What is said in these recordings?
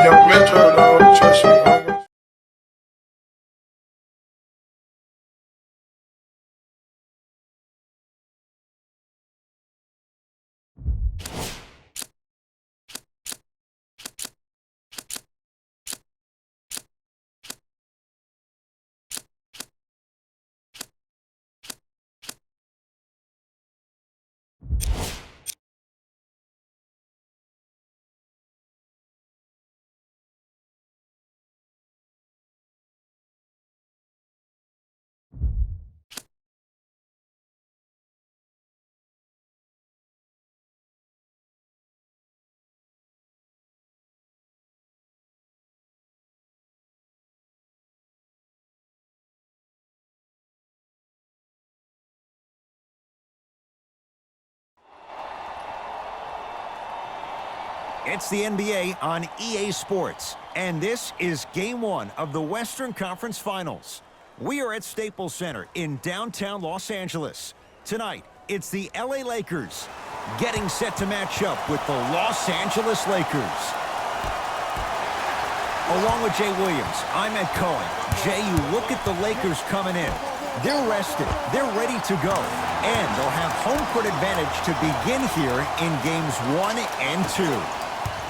Your mentor, though, trust me. It's the NBA on EA Sports, and this is Game 1 of the Western Conference Finals. We are at Staples Center in downtown Los Angeles. Tonight, it's the LA Lakers getting set to match up with the Los Angeles Lakers. Along with Jay Williams, I'm Ed Cohen. Jay, you look at the Lakers coming in. They're rested, they're ready to go, and they'll have home court advantage to begin here in games 1 and 2.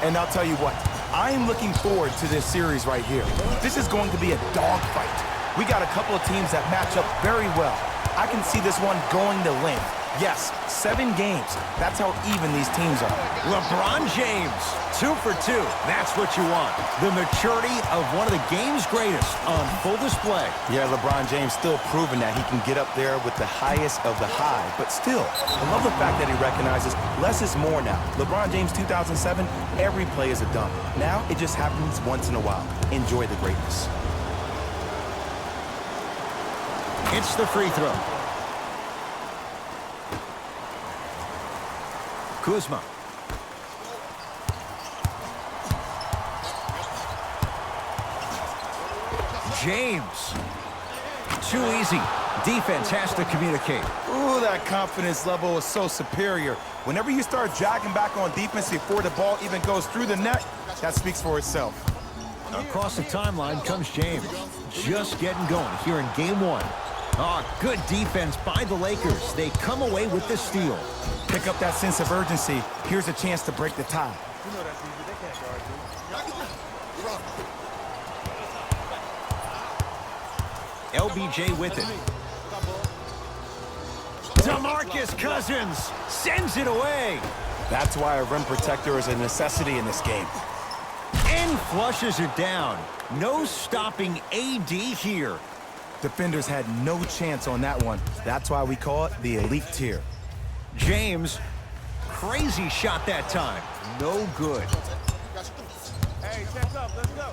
And I'll tell you what, I'm looking forward to this series right here. This is going to be a dogfight. We got a couple of teams that match up very well. I can see this one going to length. Yes, 7 games. That's how even these teams are. LeBron James, 2 for 2. That's what you want. The maturity of one of the game's greatest on full display. Yeah, LeBron James still proving that he can get up there with the highest of the high. But still, I love the fact that he recognizes less is more now. LeBron James 2007, every play is a dunk. Now it just happens once in a while. Enjoy the greatness. It's the free throw. Kuzma. James. Too easy. Defense has to communicate. Ooh, that confidence level is so superior. Whenever you start jogging back on defense before the ball even goes through the net, that speaks for itself. Across the timeline comes James. Just getting going here in game 1. Oh, good defense by the Lakers. They come away with the steal. Pick up that sense of urgency. Here's a chance to break the tie. LBJ with it. DeMarcus Cousins sends it away. That's why a rim protector is a necessity in this game. And flushes it down. No stopping AD here. Defenders had no chance on that one. That's why we call it the elite tier. James, crazy shot that time. No good. Hey, check up, let's go.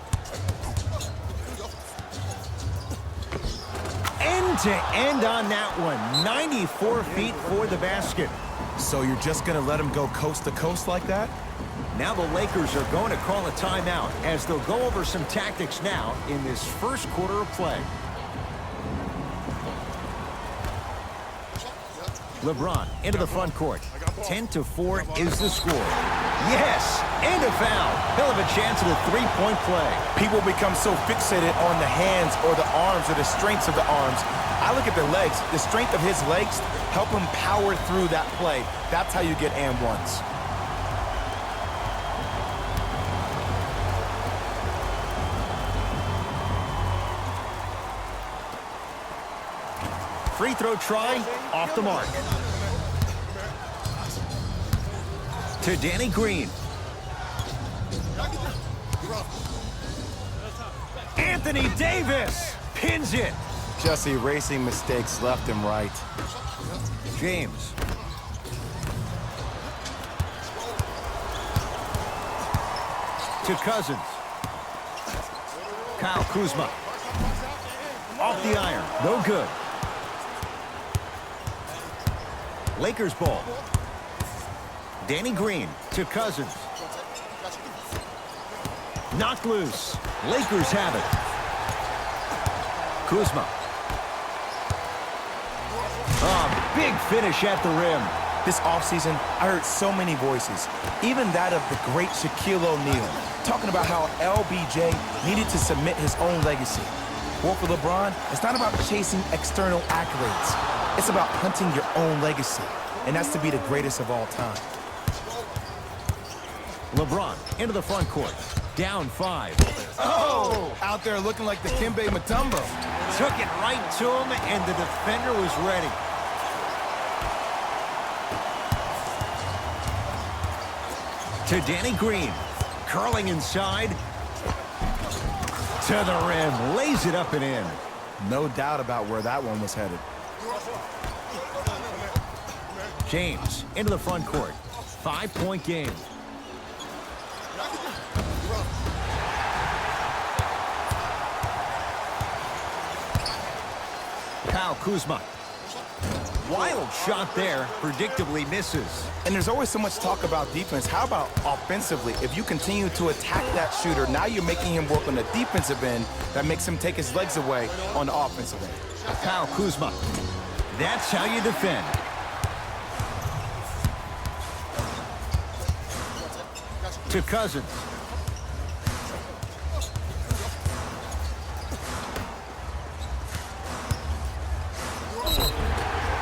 End to end on that one. 94 feet for the basket. So you're just going to let him go coast to coast like that? Now the Lakers are going to call a timeout as they'll go over some tactics now in this first quarter of play. LeBron into the front court. 10-4 is the score. Yes, and a foul. He'll have a chance at a three-point play. People become so fixated on the hands or the arms or the strengths of the arms. I look at the legs. The strength of his legs help him power through that play. That's how you get and ones. Free throw try, off the mark. To Danny Green. Anthony Davis pins it. Just erasing mistakes left and right. James. To Cousins. Kyle Kuzma. Off the iron, no good. Lakers ball. Danny Green to Cousins. Knocked loose. Lakers have it. Kuzma. Oh, big finish at the rim. This offseason, I heard so many voices, even that of the great Shaquille O'Neal, talking about how LBJ needed to submit his own legacy. Well, for LeBron, it's not about chasing external accolades. It's about hunting your own legacy, and that's to be the greatest of all time. LeBron into the front court. Down 5. Oh! Out there looking like the Kimbe Mutombo. Took it right to him, and the defender was ready. To Danny Green. Curling inside. To the rim. Lays it up and in. No doubt about where that one was headed. James into the front court. 5-point game. Kyle Kuzma. Wild shot there, predictably misses. And there's always so much talk about defense. How about offensively? If you continue to attack that shooter, now you're making him work on the defensive end. That makes him take his legs away on the offensive end. Kyle Kuzma. That's how you defend. To Cousins.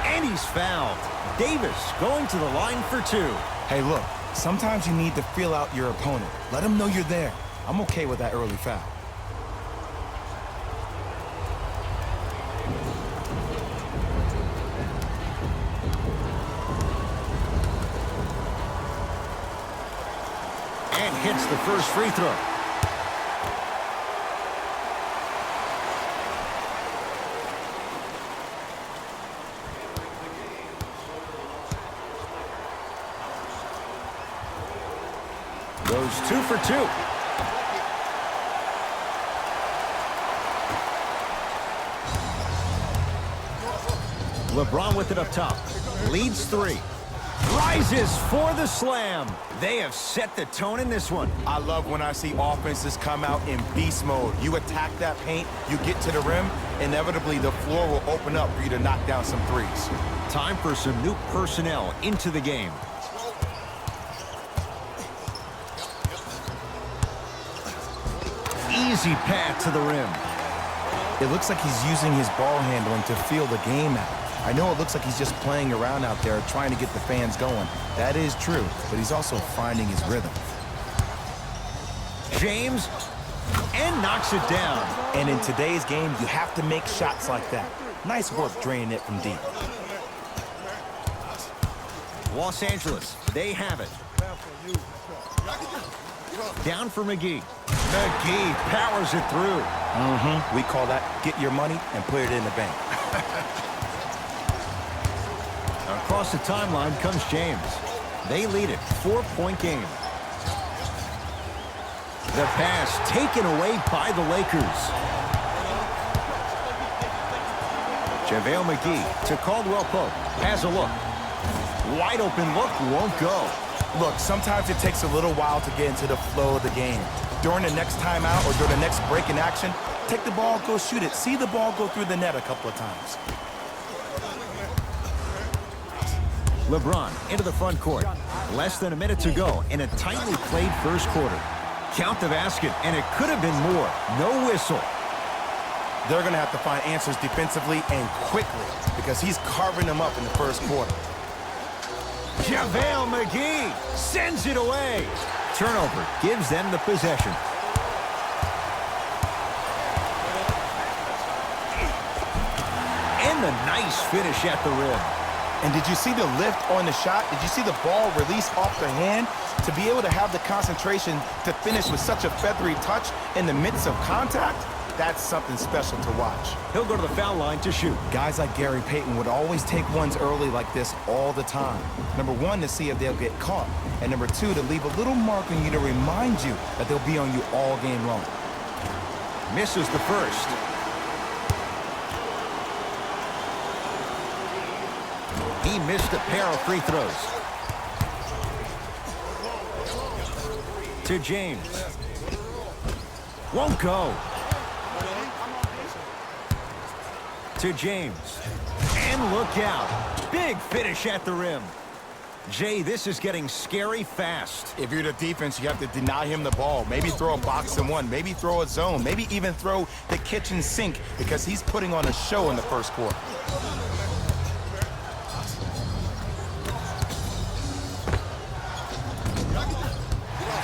And he's fouled. Davis going to the line for 2. Hey, look, sometimes you need to feel out your opponent. Let him know you're there. I'm okay with that early foul. And hits the first free throw. Goes 2 for 2. LeBron with it up top. Leads 3. Rises for the slam. They have set the tone in this one. I love when I see offenses come out in beast mode. You attack that paint, you get to the rim, inevitably the floor will open up for you to knock down some threes. Time for some new personnel into the game. Easy path to the rim. It looks like he's using his ball handling to feel the game out. I know it looks like he's just playing around out there trying to get the fans going. That is true, but he's also finding his rhythm. James, and knocks it down. And in today's game, you have to make shots like that. Nice work draining it from deep. Los Angeles, they have it. Down for McGee. McGee powers it through. We call that get your money and put it in the bank. Across the timeline comes James. They lead it. 4-point game. The pass taken away by the Lakers. JaVale McGee to Caldwell Pope. Has a look. Wide open look, won't go. Look, sometimes it takes a little while to get into the flow of the game. During the next timeout or during the next break in action, take the ball, go shoot it. See the ball go through the net a couple of times. LeBron into the front court. Less than a minute to go in a tightly played first quarter. Count the basket, and it could have been more. No whistle. They're going to have to find answers defensively and quickly because he's carving them up in the first quarter. JaVale McGee sends it away. Turnover gives them the possession. And the nice finish at the rim. And did you see the lift on the shot? Did you see the ball release off the hand? To be able to have the concentration to finish with such a feathery touch in the midst of contact, that's something special to watch. He'll go to the foul line to shoot. Guys like Gary Payton would always take ones early like this all the time. Number one, to see if they'll get caught. And number two, to leave a little mark on you to remind you that they'll be on you all game long. Misses the first. He missed a pair of free throws. To James. Won't go. To James. And look out. Big finish at the rim. Jay, this is getting scary fast. If you're the defense, you have to deny him the ball. Maybe throw a box and one. Maybe throw a zone. Maybe even throw the kitchen sink because he's putting on a show in the first quarter.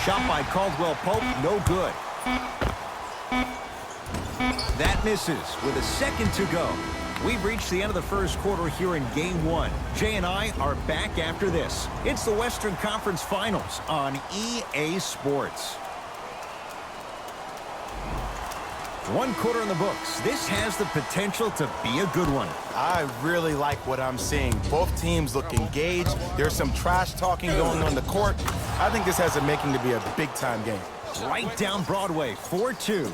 Shot by Caldwell Pope, no good. That misses with a second to go. We've reached the end of the first quarter here in Game 1. Jay and I are back after this. It's the Western Conference Finals on EA Sports. One quarter in the books. This has the potential to be a good one. I really like what I'm seeing. Both teams look engaged. There's some trash talking going on the court. I think this has the making to be a big-time game. Right down Broadway, 4-2.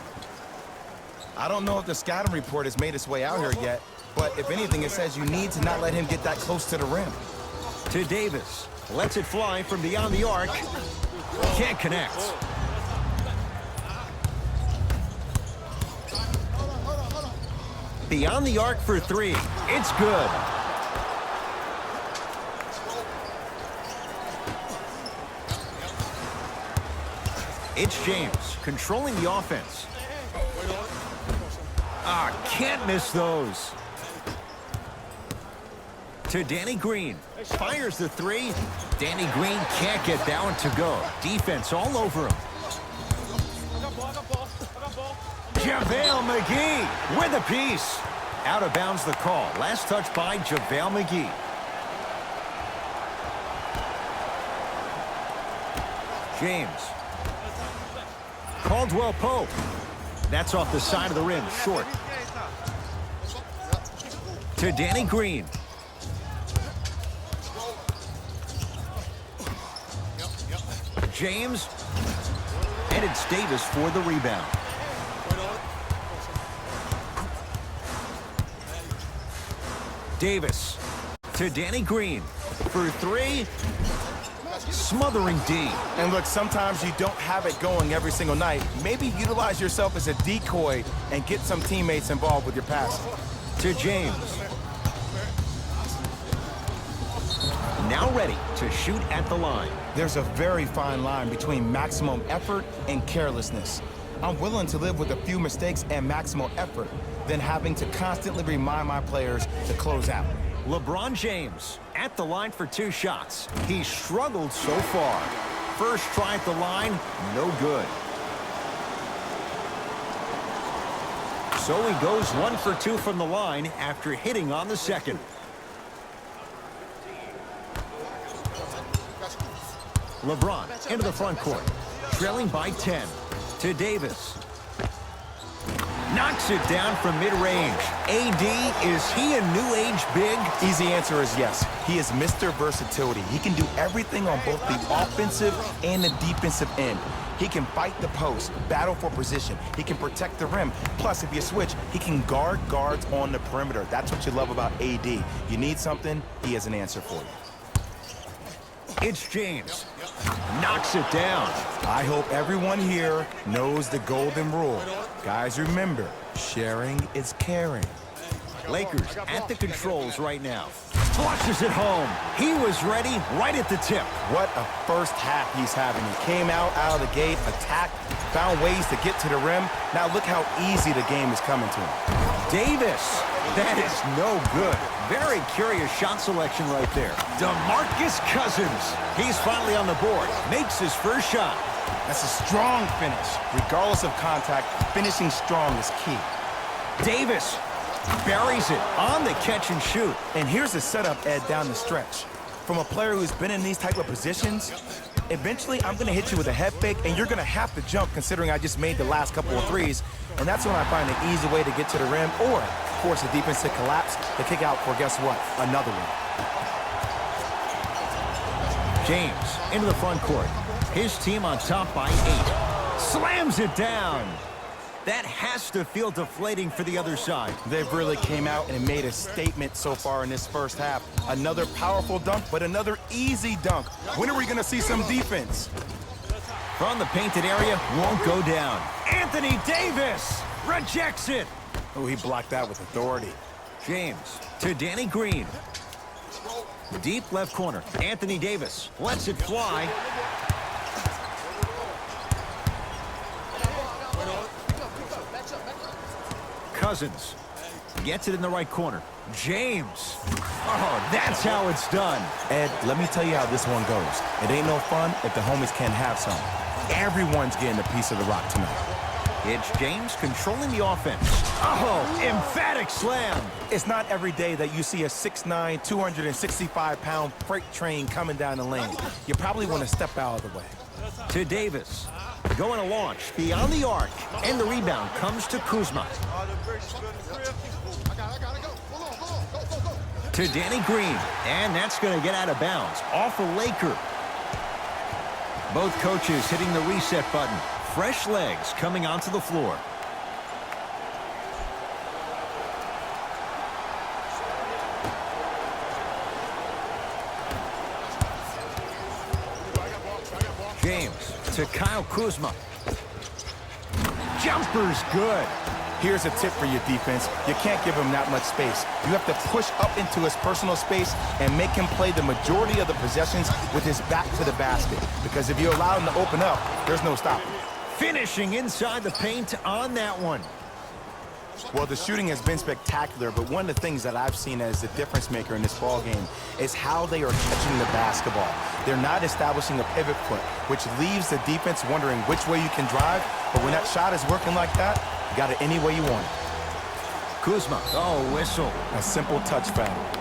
I don't know if the scouting report has made its way out here yet, but if anything, it says you need to not let him get that close to the rim. To Davis. Lets it fly from beyond the arc. Can't connect. Beyond the arc for three. It's good. It's James controlling the offense. Can't miss those. To Danny Green. Fires the three. Danny Green can't get that one to go. Defense all over him. JaVale McGee with a piece. Out of bounds the call. Last touch by JaVale McGee. James. Caldwell Pope. That's off the side of the rim, short. To Danny Green. James. And it's Davis for the rebound. Davis to Danny Green for three. Smothering D. And look, sometimes you don't have it going every single night. Maybe utilize yourself as a decoy and get some teammates involved with your passing. To James. Now ready to shoot at the line. There's a very fine line between maximum effort and carelessness. I'm willing to live with a few mistakes and maximum effort than having to constantly remind my players to close out. LeBron James at the line for two shots. He struggled so far. First try at the line, no good. So he goes 1 for 2 from the line after hitting on the second. LeBron into the front court, trailing by 10. To Davis. Knocks it down from mid-range. AD, is he a new age big? Easy answer is yes. He is Mr. Versatility. He can do everything on both the offensive and the defensive end. He can fight the post, battle for position. He can protect the rim. Plus, if you switch, he can guard guards on the perimeter. That's what you love about AD. You need something, he has an answer for you. It's James. Knocks it down. I hope everyone here knows the golden rule. Guys, remember, sharing is caring. Lakers at the controls right now. Flushes it home. He was ready right at the tip. What a first half he's having. He came out of the gate, attacked, found ways to get to the rim. Now look how easy the game is coming to him. Davis. That is no good. Very curious shot selection right there. DeMarcus Cousins. He's finally on the board. Makes his first shot. That's a strong finish. Regardless of contact, finishing strong is key. Davis buries it on the catch and shoot. And here's the setup, Ed, down the stretch. From a player who's been in these type of positions, eventually I'm going to hit you with a head fake, and you're going to have to jump considering I just made the last couple of threes. And that's when I find an easy way to get to the rim or force the defense to collapse to kick out for, guess what, another one. James into the front court. His team on top by 8. Slams it down. That has to feel deflating for the other side. They've really came out and made a statement so far in this first half. Another powerful dunk, but another easy dunk. When are we going to see some defense? From the painted area, won't go down. Anthony Davis rejects it. Oh, he blocked that with authority. James to Danny Green. Deep left corner, Anthony Davis lets it fly. Cousins gets it in the right corner. James. Oh, that's how it's done. Ed, let me tell you how this one goes. It ain't no fun if the homies can't have some. Everyone's getting a piece of the rock tonight. It's James controlling the offense. Oh, emphatic slam. It's not every day that you see a 6'9", 265-pound freight train coming down the lane. You probably want to step out of the way. To Davis. Going to launch beyond the arc. And the rebound comes to Kuzma. To Danny Green. And that's going to get out of bounds. Off a Laker. Both coaches hitting the reset button. Fresh legs coming onto the floor. James to Kyle Kuzma. Jumper's good. Here's a tip for your defense. You can't give him that much space. You have to push up into his personal space and make him play the majority of the possessions with his back to the basket. Because if you allow him to open up, there's no stopping. Finishing inside the paint on that one. Well, the shooting has been spectacular, but one of the things that I've seen as the difference maker in this ball game is how they are catching the basketball. They're not establishing a pivot foot, which leaves the defense wondering which way you can drive, but when that shot is working like that, you got it any way you want it. Kuzma, oh, whistle. A simple touch foul.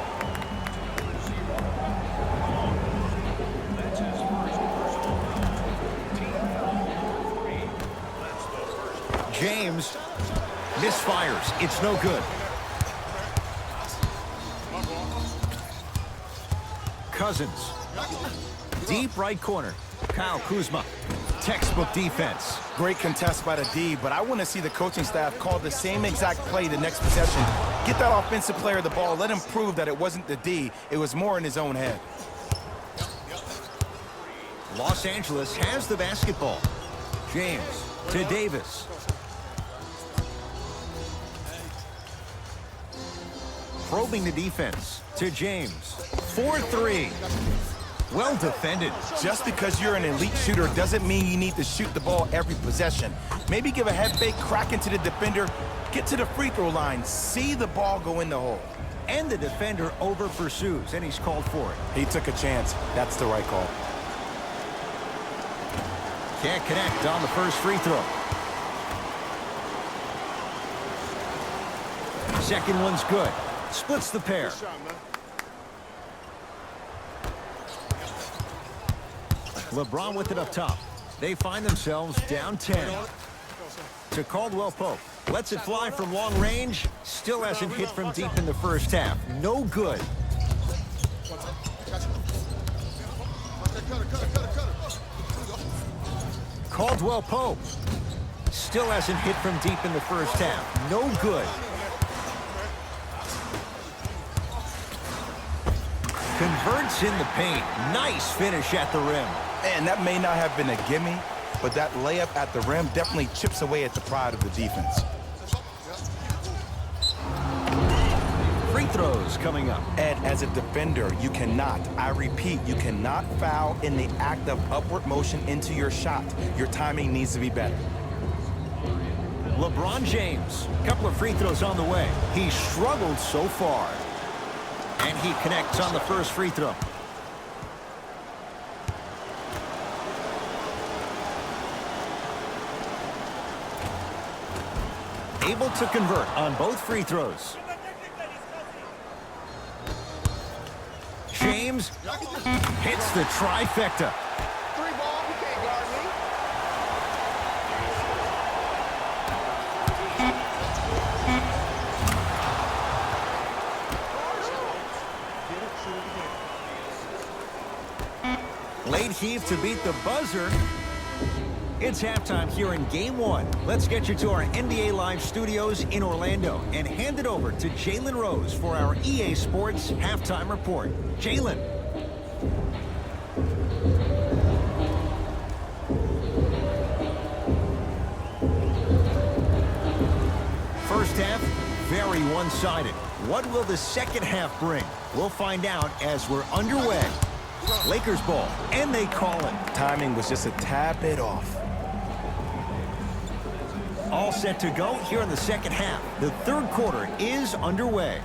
James misfires. It's no good. Cousins. Deep right corner. Kyle Kuzma. Textbook defense. Great contest by the D, but I want to see the coaching staff call the same exact play the next possession. Get that offensive player the ball. Let him prove that it wasn't the D. It was more in his own head. Los Angeles has the basketball. James to Davis. Probing the defense to James. 4-3. Well defended. Just because you're an elite shooter doesn't mean you need to shoot the ball every possession. Maybe give a head fake, crack into the defender, get to the free throw line, see the ball go in the hole. And the defender over pursues, and he's called for it. He took a chance. That's the right call. Can't connect on the first free throw. Second one's good. Splits the pair. LeBron with it up top. They find themselves down 10. To Caldwell Pope. Lets it fly from long range. Still hasn't hit from deep in the first half. No good. Caldwell Pope. Still hasn't hit from deep in the first half. No good. Converts in the paint. Nice finish at the rim. And that may not have been a gimme, but that layup at the rim definitely chips away at the pride of the defense. Free throws coming up. Ed, as a defender, you cannot, I repeat, you cannot foul in the act of upward motion into your shot. Your timing needs to be better. LeBron James. Couple of free throws on the way. He struggled so far. And he connects on the first free throw. Able to convert on both free throws. James hits the trifecta. Three ball, you can't guard me. Late heave to beat the buzzer. It's halftime here in Game 1. Let's get you to our NBA Live studios in Orlando and hand it over to Jalen Rose for our EA Sports Halftime Report. Jalen. First half, very one-sided. What will the second half bring? We'll find out as we're underway. Lakers ball, and they call it. Timing was just a tad bit off. All set to go here in the second half. The third quarter is underway.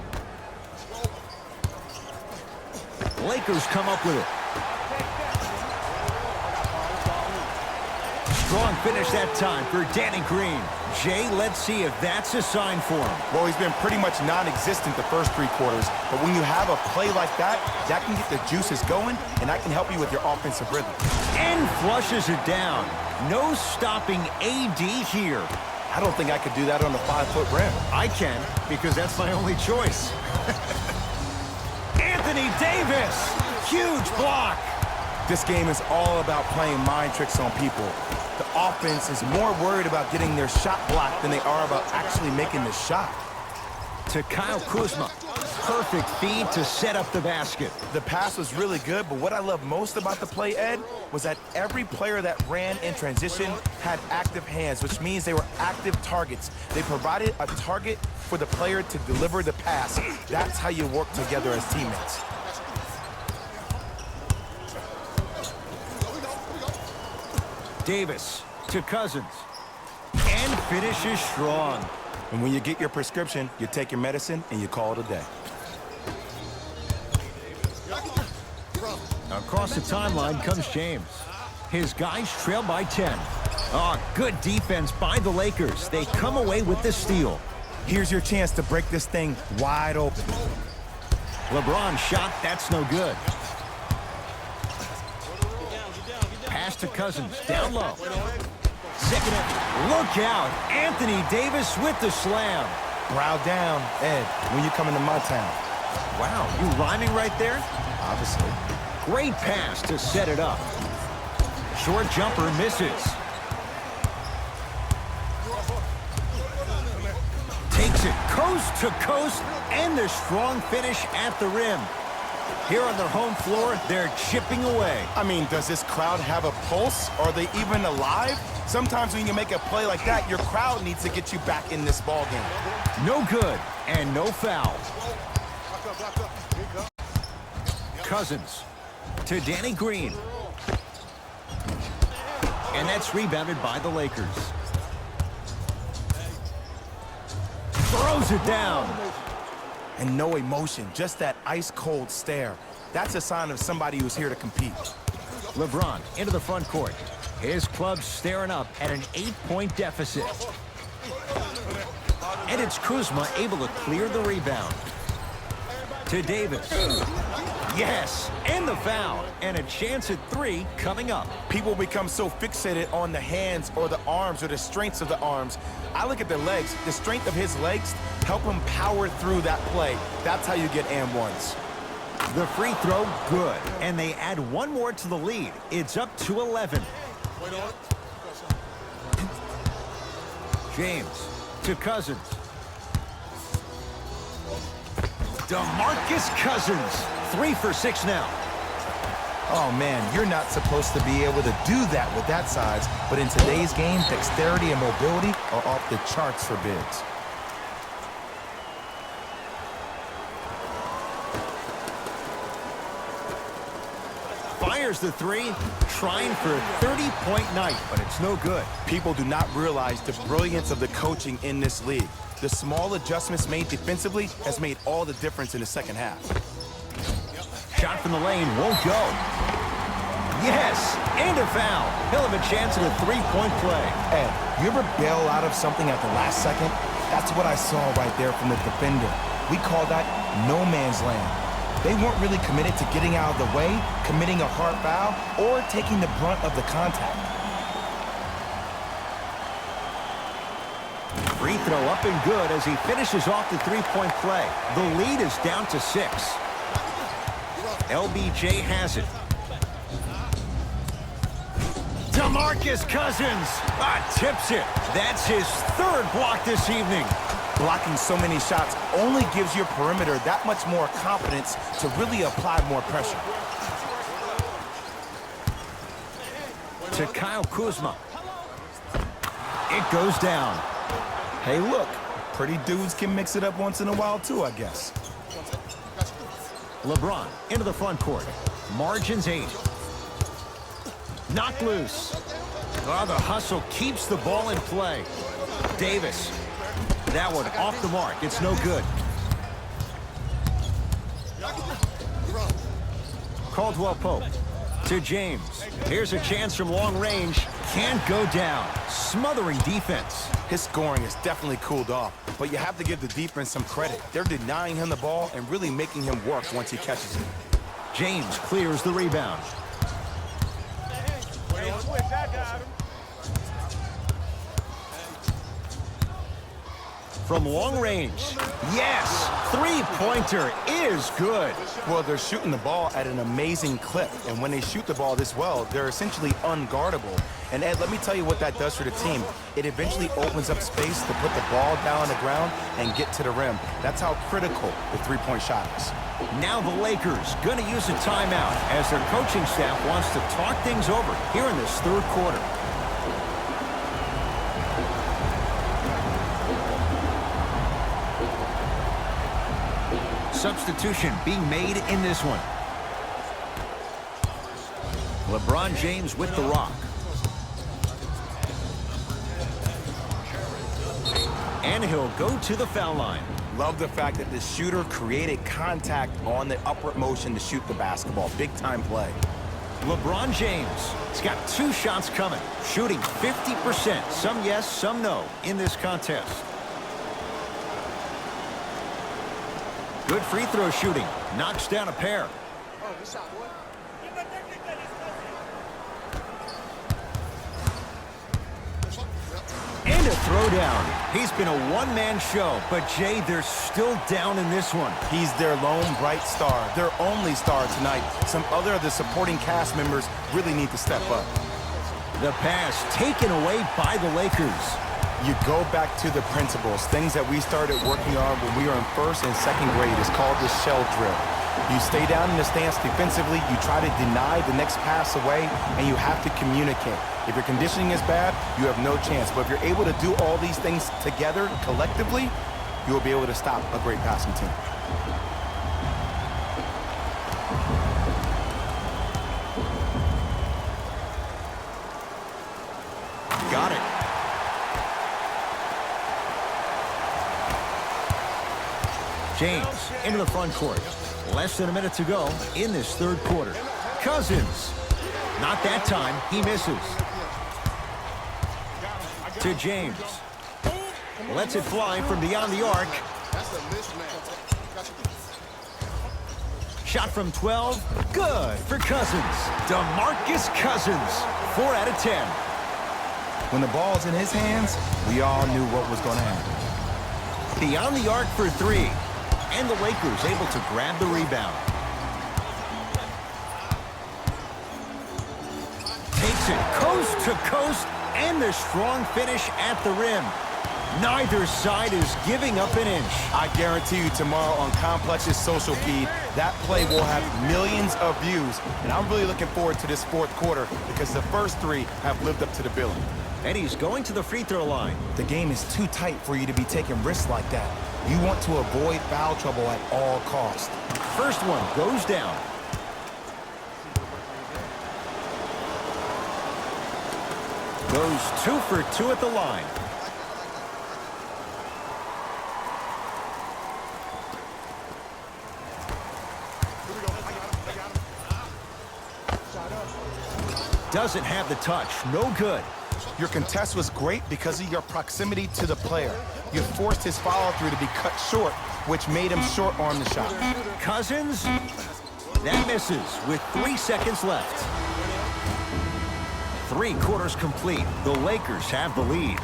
Lakers come up with it. Strong finish that time for Danny Green. Jay, let's see if that's a sign for him. Well, he's been pretty much non-existent the first 3 quarters, but when you have a play like that, that can get the juices going, and that can help you with your offensive rhythm. And flushes it down. No stopping AD here. I don't think I could do that on a 5-foot rim. I can, because that's my only choice. Anthony Davis, huge block. This game is all about playing mind tricks on people. The offense is more worried about getting their shot blocked than they are about actually making the shot. To Kyle Kuzma. Perfect feed to set up the basket. The pass was really good, but what I love most about the play, Ed, was that every player that ran in transition had active hands, which means they were active targets. They provided a target for the player to deliver the pass. That's how you work together as teammates. Davis to Cousins. And finishes strong. And when you get your prescription, you take your medicine and you call it a day. Across the timeline comes James. His guys trail by 10. Oh, good defense by the Lakers. They come away with the steal. Here's your chance to break this thing wide open. LeBron shot, that's no good. Pass to Cousins, down low. Second effort, look out. Anthony Davis with the slam. Brow down, Ed, when you come into my town. Wow, you rhyming right there? Obviously. Great pass to set it up. Short jumper misses. Takes it coast to coast, and the strong finish at the rim. Here on their home floor, they're chipping away. I mean, does this crowd have a pulse? Are they even alive? Sometimes when you make a play like that, your crowd needs to get you back in this ball game. No good, and no foul. Cousins to Danny Green. And that's rebounded by the Lakers. Throws it down. And no emotion, just that ice-cold stare. That's a sign of somebody who's here to compete. LeBron into the front court. His club staring up at an 8-point deficit. And it's Kuzma able to clear the rebound. To Davis. Yes, and the foul. And a chance at 3 coming up. People become so fixated on the hands or the arms or the strengths of the arms. I look at the legs. The strength of his legs help him power through that play. That's how you get and ones. The free throw, good. And they add one more to the lead. It's up to 11. James to Cousins. DeMarcus Cousins. 3 for 6 now. Oh, man, you're not supposed to be able to do that with that size, but in today's game, dexterity and mobility are off the charts for bigs. Fires the 3, trying for a 30-point night, but it's no good. People do not realize the brilliance of the coaching in this league. The small adjustments made defensively has made all the difference in the second half. Shot from the lane won't go. Yes, and a foul. He'll have a chance at a 3-point play. Ed, you ever bail out of something at the last second? That's what I saw right there from the defender. We call that no man's land. They weren't really committed to getting out of the way, committing a hard foul, or taking the brunt of the contact. Free throw up and good as he finishes off the 3-point play. The lead is down to 6. LBJ has it. DeMarcus Cousins tips it. That's his 3rd block this evening. Blocking so many shots only gives your perimeter that much more confidence to really apply more pressure. To Kyle Kuzma. It goes down. Hey, look, pretty dudes can mix it up once in a while too, I guess. LeBron into the front court. Margins 8. Knocked loose. Oh, the hustle keeps the ball in play. Davis. That one off the mark. It's no good. Caldwell Pope to James. Here's a chance from long range. Can't go down. Smothering defense. His scoring is definitely cooled off, but you have to give the defense some credit. They're denying him the ball and really making him work once he catches it. James clears the rebound. From long range. Yes! Three-pointer is good. Well, they're shooting the ball at an amazing clip, and when they shoot the ball this well, they're essentially unguardable. And Ed, let me tell you what that does for the team. It eventually opens up space to put the ball down on the ground and get to the rim. That's how critical the three-point shot is. Now the Lakers going to use a timeout as their coaching staff wants to talk things over here in this third quarter. Substitution being made in this one. LeBron James with the rock. And he'll go to the foul line. Love the fact that the shooter created contact on the upward motion to shoot the basketball. Big time play. LeBron James. He's got 2 shots coming. Shooting 50%. Some yes, some no in this contest. Good free throw shooting. Knocks down a pair. And a throwdown. He's been a one-man show, but Jay, they're still down in this one. He's their lone bright star, their only star tonight. Some other of the supporting cast members really need to step up. The pass taken away by the Lakers. You go back to the principles, things that we started working on when we were in first and second grade. It's called the shell drill. You stay down in the stance defensively, you try to deny the next pass away, and you have to communicate. If your conditioning is bad, you have no chance. But if you're able to do all these things together, collectively, you will be able to stop a great passing team. Got it. James into the front court. Less than a minute to go in this third quarter. Cousins. Not that time. He misses. To James. Lets it fly from beyond the arc. Shot from 12. Good for Cousins. DeMarcus Cousins. 4 out of 10. When the ball's in his hands, we all knew what was going to happen. Beyond the arc for 3. And the Lakers able to grab the rebound. Takes it coast to coast, and the strong finish at the rim. Neither side is giving up an inch. I guarantee you tomorrow on Complex's social feed, that play will have millions of views. And I'm really looking forward to this fourth quarter because the first 3 have lived up to the billing. And he's going to the free throw line. The game is too tight for you to be taking risks like that. You want to avoid foul trouble at all costs. First one goes down. Goes 2 for 2 at the line. Doesn't have the touch. No good. Your contest was great because of your proximity to the player. You forced his follow-through to be cut short, which made him short-arm the shot. Cousins. That misses with 3 seconds left. 3 quarters complete. The Lakers have the lead.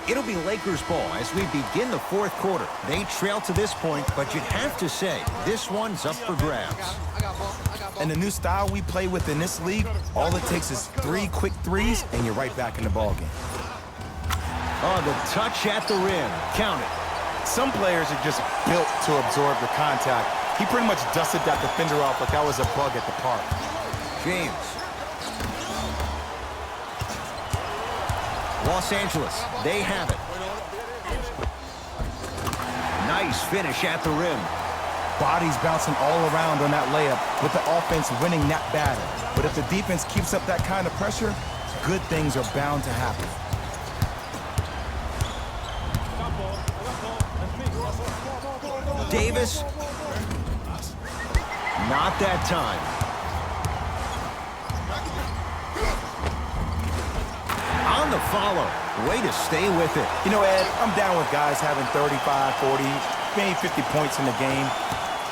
It'll be Lakers ball as we begin the fourth quarter. They trail to this point, but you'd have to say this one's up for grabs. And the new style we play with in this league, all it takes is 3 quick threes, and you're right back in the ballgame. Oh, the touch at the rim. Count it. Some players are just built to absorb the contact. He pretty much dusted that defender off like that was a bug at the park. James. Los Angeles, they have it. Nice finish at the rim. Bodies bouncing all around on that layup with the offense winning that battle. But if the defense keeps up that kind of pressure, good things are bound to happen. Davis. Not that time. On the follow. Way to stay with it. You know, Ed, I'm down with guys having 35, 40, maybe 50 points in the game.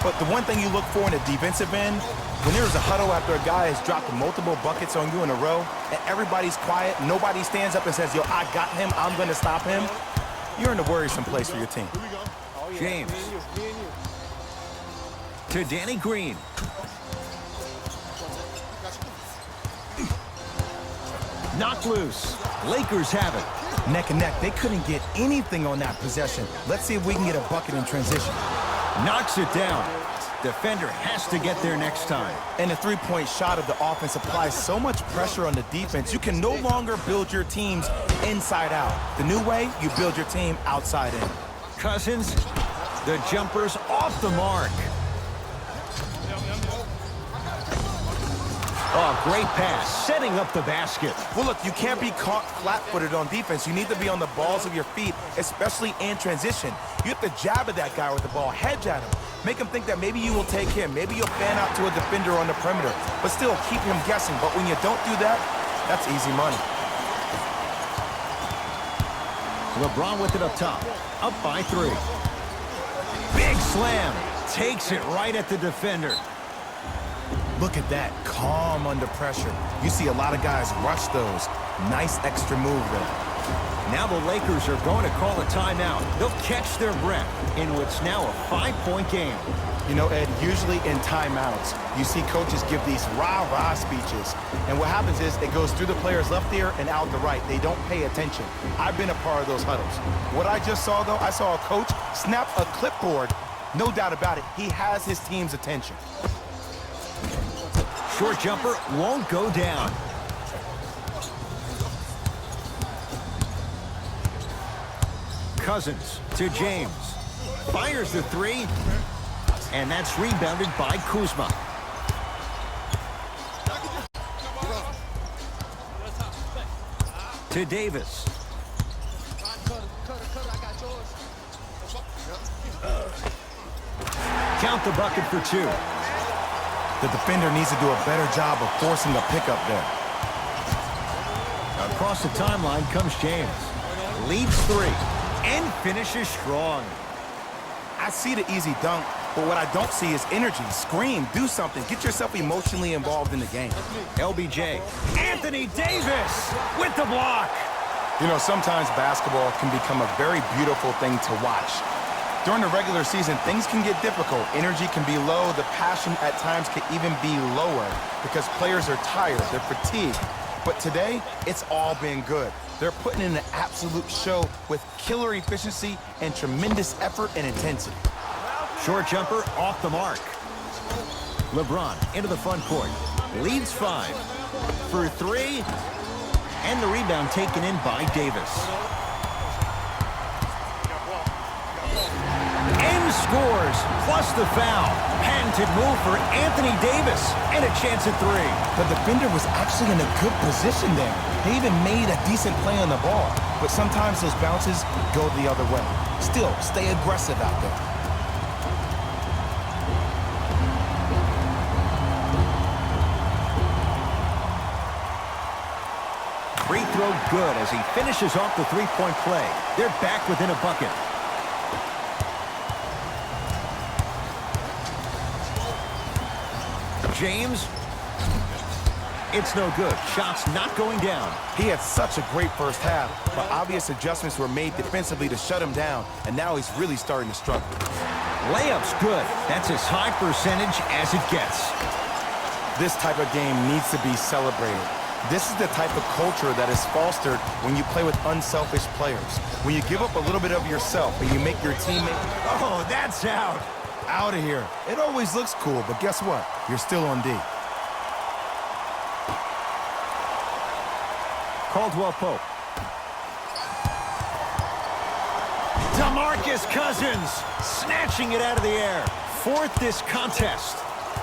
But the one thing you look for in a defensive end, when there's a huddle after a guy has dropped multiple buckets on you in a row, and everybody's quiet, nobody stands up and says, yo, I got him, I'm going to stop him, you're in a worrisome place for your team. James. To Danny Green. Knocked loose. Lakers have it. Neck and neck, they couldn't get anything on that possession. Let's see if we can get a bucket in transition. Knocks it down. Defender has to get there next time. And the three-point shot of the offense applies so much pressure on the defense, you can no longer build your teams inside out. The new way, you build your team outside in. Cousins, the jumper's off the mark. Oh, great pass, setting up the basket. Well, look, you can't be caught flat-footed on defense. You need to be on the balls of your feet, especially in transition. You have to jab at that guy with the ball, hedge at him. Make him think that maybe you will take him. Maybe you'll fan out to a defender on the perimeter, but still keep him guessing. But when you don't do that, that's easy money. LeBron with it up top, up by 3. Big slam, takes it right at the defender. Look at that, calm under pressure. You see a lot of guys rush those. Nice extra move there. Now the Lakers are going to call a timeout. They'll catch their breath in what's now a 5-point game. You know, Ed, usually in timeouts, you see coaches give these rah-rah speeches. And what happens is it goes through the player's left ear and out the right. They don't pay attention. I've been a part of those huddles. What I just saw, though, I saw a coach snap a clipboard. No doubt about it, he has his team's attention. Short jumper won't go down. Cousins to James. Fires the 3. And that's rebounded by Kuzma. To Davis. Count the bucket for 2. The defender needs to do a better job of forcing a pickup there. Across the timeline comes James. Leads 3 and finishes strong. I see the easy dunk, but what I don't see is energy. Scream, do something. Get yourself emotionally involved in the game. LBJ. Anthony Davis with the block. You know, sometimes basketball can become a very beautiful thing to watch. During the regular season, things can get difficult. Energy can be low. The passion at times can even be lower because players are tired. They're fatigued. But today, it's all been good. They're putting in an absolute show with killer efficiency and tremendous effort and intensity. Short jumper off the mark. LeBron into the front court. Leads 5 for 3. And the rebound taken in by Davis. And scores, plus the foul. Patented move for Anthony Davis. And a chance at 3. The defender was actually in a good position there. They even made a decent play on the ball. But sometimes those bounces go the other way. Still, stay aggressive out there. Free throw good as he finishes off the 3-point play. They're back within a bucket. James. It's no good. Shots not going down. He had such a great first half, but obvious adjustments were made defensively to shut him down, and now he's really starting to struggle. Layup's good. That's as high percentage as it gets. This type of game needs to be celebrated. This is the type of culture that is fostered when you play with unselfish players. When you give up a little bit of yourself and you make your teammate, Oh, that's out. out of here. It always looks cool, but guess what? You're still on D. Caldwell Pope. DeMarcus Cousins snatching it out of the air. Fourth this contest.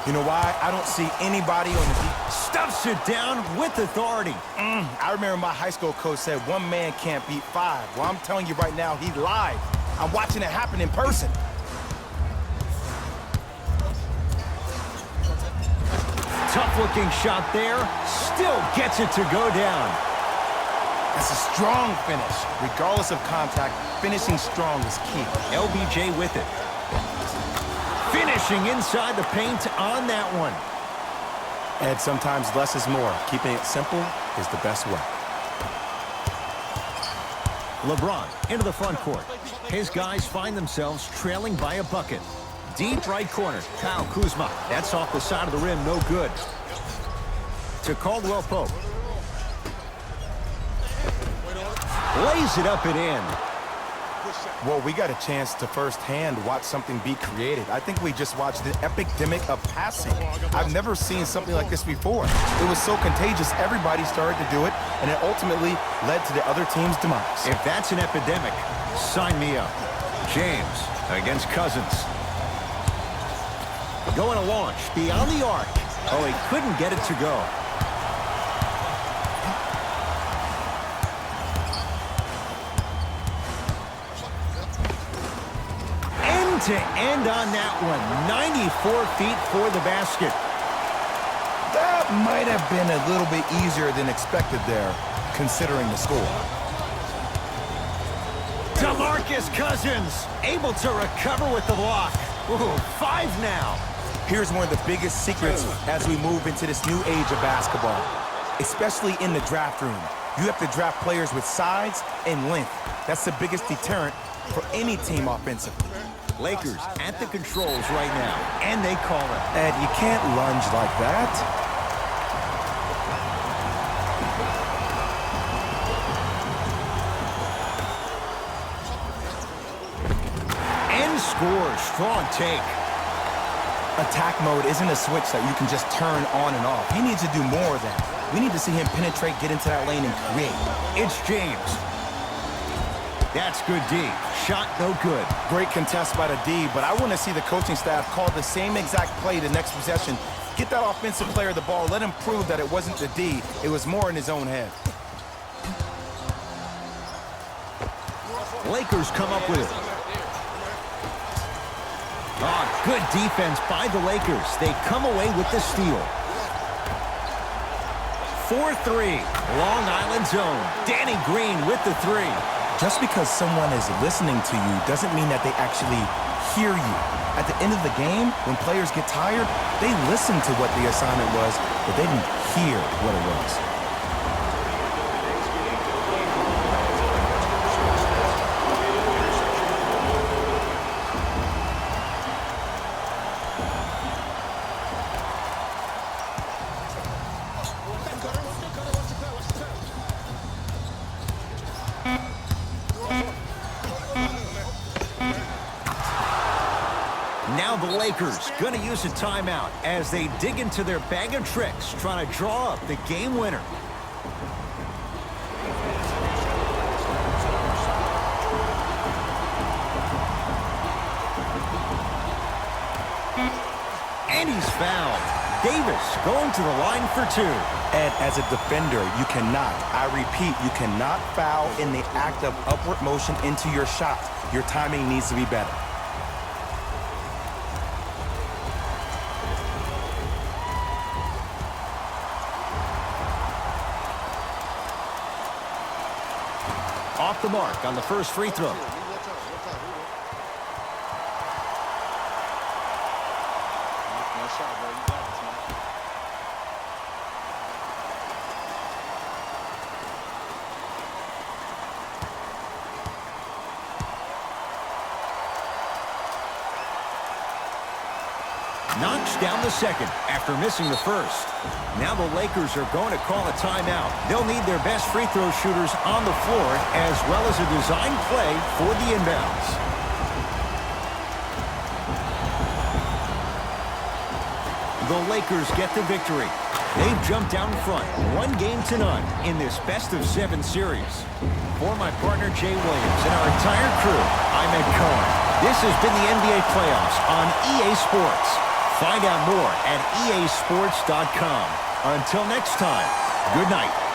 You know why? I don't see anybody on the deep. Stuffs it down with authority. I remember my high school coach said one man can't beat five. Well, I'm telling you right now, he lied. I'm watching it happen in person. Tough-looking shot there. Still gets it to go down. That's a strong finish. Regardless of contact, finishing strong is key. LBJ with it. Finishing inside the paint on that one. Ed, sometimes less is more. Keeping it simple is the best way. LeBron into the front court. His guys find themselves trailing by a bucket. Deep right corner, Kyle Kuzma. That's off the side of the rim, no good. To Caldwell Pope. Lays it up and in. Well, we got a chance to firsthand watch something be created. I think we just watched an epidemic of passing. I've never seen something like this before. It was so contagious, everybody started to do it, and it ultimately led to the other team's demise. If that's an epidemic, sign me up. James against Cousins. Going to launch beyond the arc. Oh, he couldn't get it to go. To end on that one, 94 feet for the basket. That might have been a little bit easier than expected there, considering the score. DeMarcus Cousins able to recover with the block. Ooh, 5 now. Here's one of the biggest secrets as we move into this new age of basketball, especially in the draft room. You have to draft players with size and length. That's the biggest deterrent for any team offensively. Lakers at the controls right now, and they call it. Ed, you can't lunge like that. And scores. Strong take. Attack mode isn't a switch that you can just turn on and off. He needs to do more of that. We need to see him penetrate, get into that lane, and create. It's James. That's good D. Shot no good. Great contest by the D, but I want to see the coaching staff call the same exact play the next possession. Get that offensive player the ball. Let him prove that it wasn't the D. It was more in his own head. Lakers come up with it. Oh, good defense by the Lakers. They come away with the steal. 4-3. Long Island zone. Danny Green with the 3. Just because someone is listening to you doesn't mean that they actually hear you. At the end of the game, when players get tired, they listen to what the assignment was, but they didn't hear what it was. Now the Lakers going to use a timeout as they dig into their bag of tricks, trying to draw up the game winner. And he's fouled. Davis going to the line for 2. And as a defender, you cannot, I repeat, you cannot foul in the act of upward motion into your shot. Your timing needs to be better. Off the mark on the first free throw. Knocks down the second after missing the first. Now the Lakers are going to call a timeout. They'll need their best free throw shooters on the floor as well as a design play for the inbounds. The Lakers get the victory. They've jumped out in front, 1-0 in this best-of-7 series. For my partner, Jay Williams, and our entire crew, I'm Ed Cohen. This has been the NBA Playoffs on EA Sports. Find out more at easports.com. Until next time, good night.